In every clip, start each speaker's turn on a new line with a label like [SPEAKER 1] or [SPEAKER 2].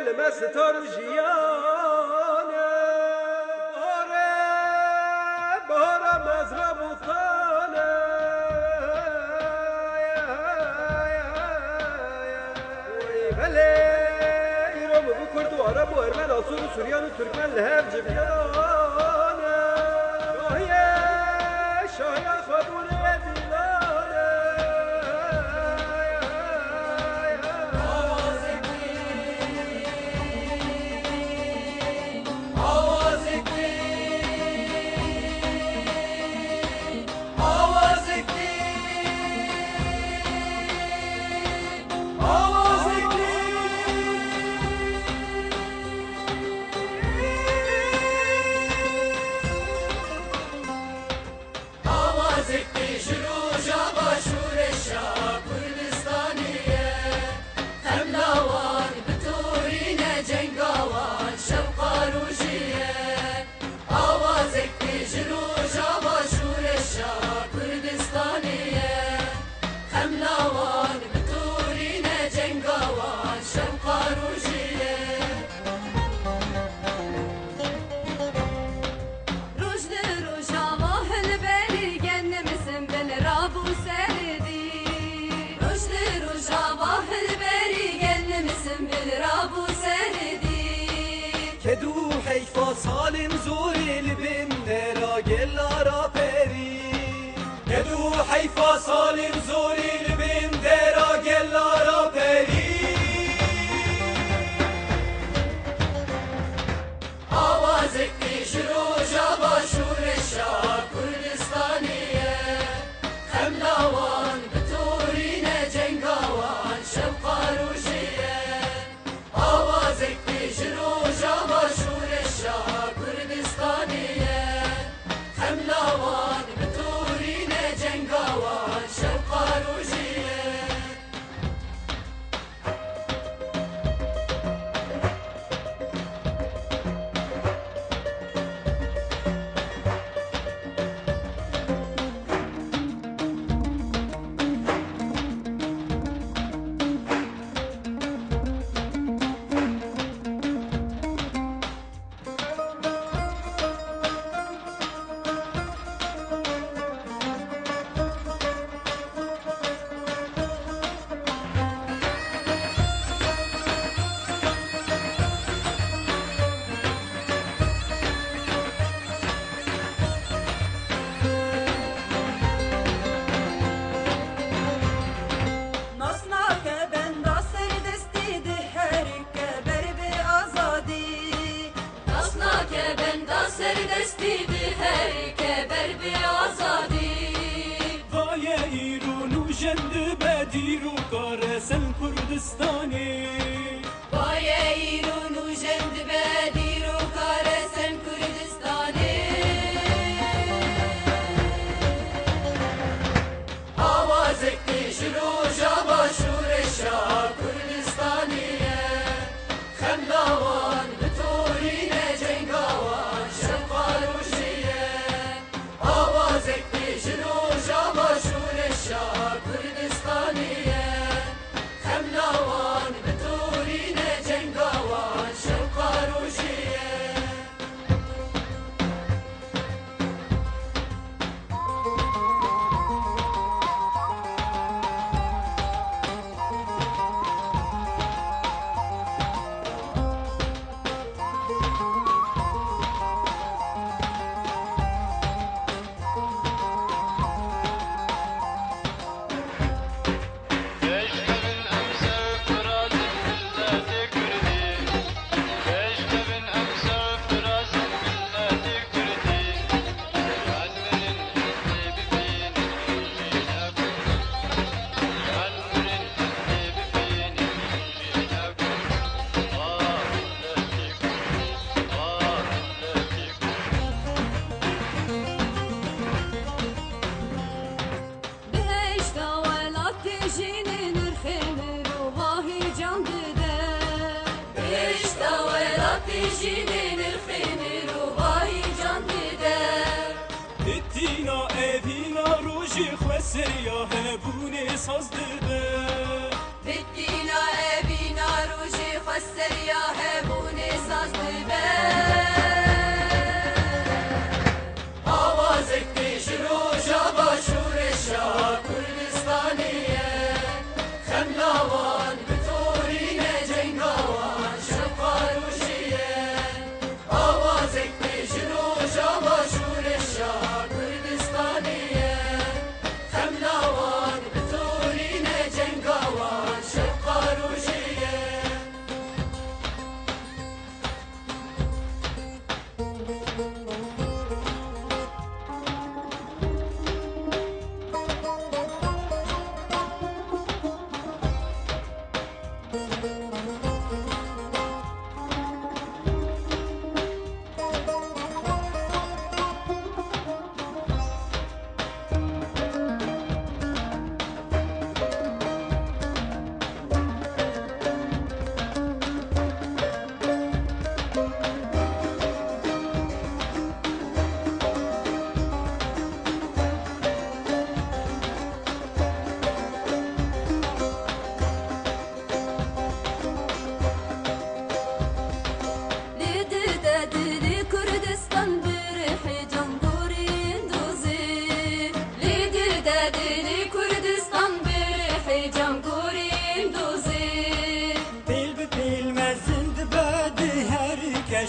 [SPEAKER 1] لما ستار جيانا بارا مزرعة بوطانا بله إيران وكرد وعرب وأرمن أصول وسوريان وتركمان لهاب جبيانا شاهيا خبون يدينانا
[SPEAKER 2] كدو حيفا صال زوري لبن راجل را بري كدو حيفا صال زوري لبن راجل را بري
[SPEAKER 3] آوازك تشرو جابا شور الشعب كردستانية خملاوان بتورين جنگاوان شبقا روشية آوازك تشرو جابا شور الشعب كردستانية خملاوان بتورين جنگاوان شبقا روشية سردستی هر کبر به آزادی
[SPEAKER 2] وای ایران و جند بدیر و کارسن کردستانی
[SPEAKER 3] وای ایران و جند بدیر و کارسن کردستانی آوازک تشرو جابا شور شاه کردستانیه خملاوان بتورین جنگاوان شاه کردستانیه خملاوان بتورین جنگاوان شوقا روشیه جینین الخمر و وای جان دیدر
[SPEAKER 2] اتینا ایوینا روژی خواسر یا هبونه ساز دبر
[SPEAKER 3] اتینا ایوینا روژی خواسر یا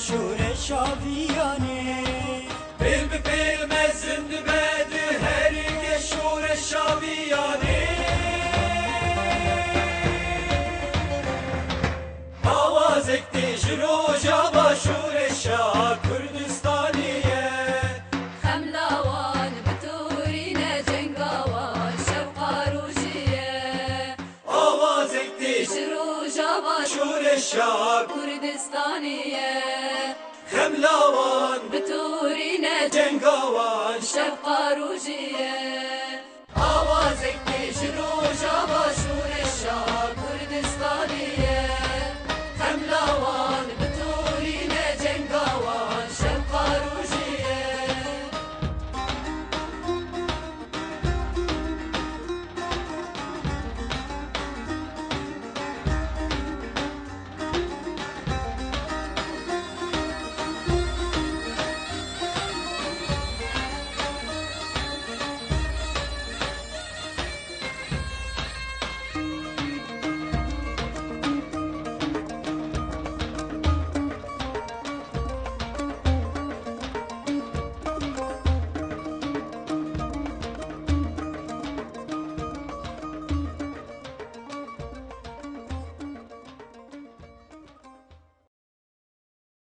[SPEAKER 2] شور شاویانه
[SPEAKER 1] پیل به پیل مزند بد هریگ شور شاویانه آوازک دیجرو جاوا شور شا کردستانیه
[SPEAKER 3] خملاوان بتورین جنگاوان شوقا روجیه
[SPEAKER 1] آوازک دیجرو
[SPEAKER 3] شرو جاوا
[SPEAKER 1] شور شا
[SPEAKER 3] کردستانیه
[SPEAKER 1] خملاوان
[SPEAKER 3] بتورین
[SPEAKER 1] جنگاوان
[SPEAKER 3] شوقا روجیه
[SPEAKER 1] آوازک
[SPEAKER 3] شرو جاوا شور شا کردستانیه